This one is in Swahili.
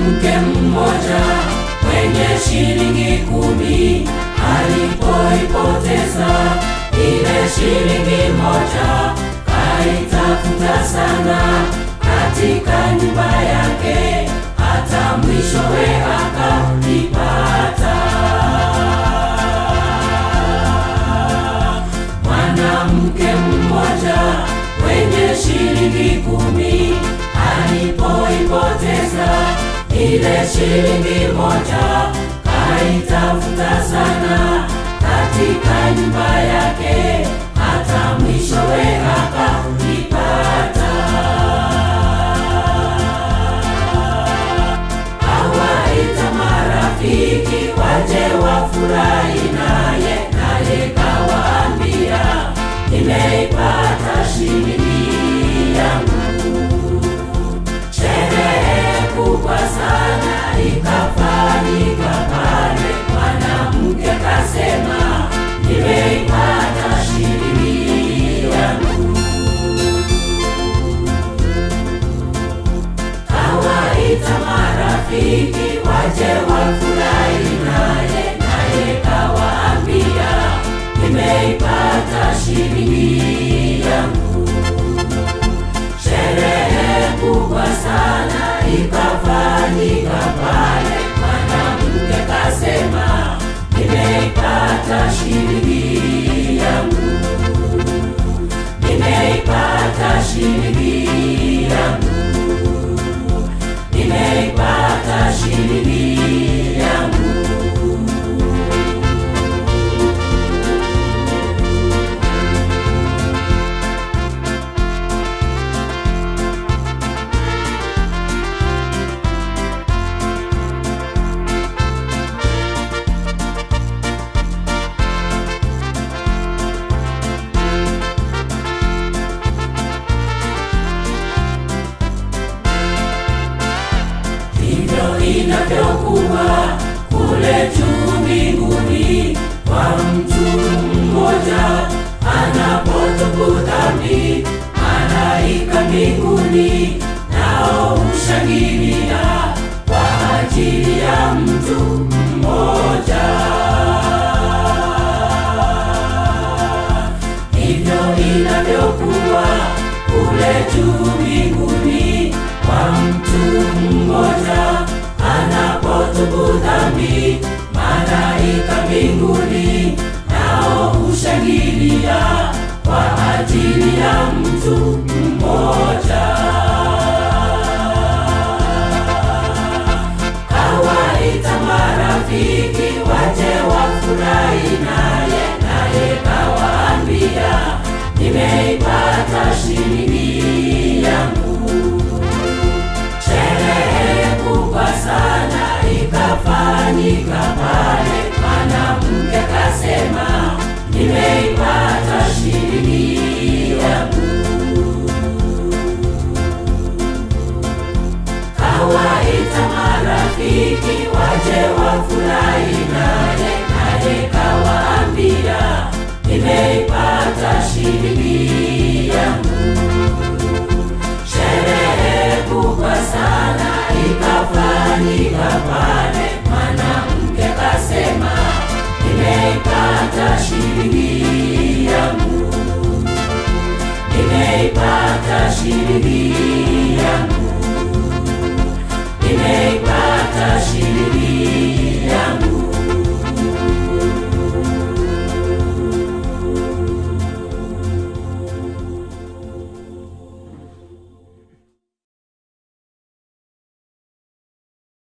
Mwanamke mmoja mwenye shilingi 10 alipoipoteza ile shilingi moja, kaitafuta sana katika nyumba yake, hata mwishowe akaipata. Mwanamke mmoja mwenye shilingi 10 alipoipoteza ile shilingi moja, kaitafuta sana katika nyumba yake, hata mwishowe akaipata. Kawaita marafiki waje wafurahi naye, naye kawaambia, nimeipata shilingi yangu. Sherehe kubwa sana ikafanyika pale. Mwanamke kasema, nimeipata shilingi yangu. Kawaita marafiki waje wafurahi naye, naye kawaambia, nimeipata shilingi yangu. Sherehe kubwa sana ikafanyika pale. Mwanamke kasema, nimeipata shilingi yangu. Nimeipata shilingi yangu. Nimeipata shilingi yangu. Inavyokuwa kule juu mbinguni, kwa mtu mmoja anapotubu dhambi, malaika mbinguni nao hushangilia kwa ajili ya mtu mmoja. Hivyo inavyokuwa kule juu mbinguni, kwa mtu mmoja anapotubu dhambi, malaika mbinguni nao hushangilia kwa ajili ya mtu mmoja. Kawaita marafiki waje wafurahi naye, naye kawaambia, nimeipata shilingi yangu. Sherehe kubwa sana ikafanyika pale. Mwanamke kasema, nimeipata shilingi yangu. Kawaita marafiki waje wafurahi naye, naye kawaambia, nimeipata shilingi yangu. Sherehe kubwa sana ikafanyika pale. Mwanamke kasema, nimeipata shilingi yangu. Nimeipata shilingi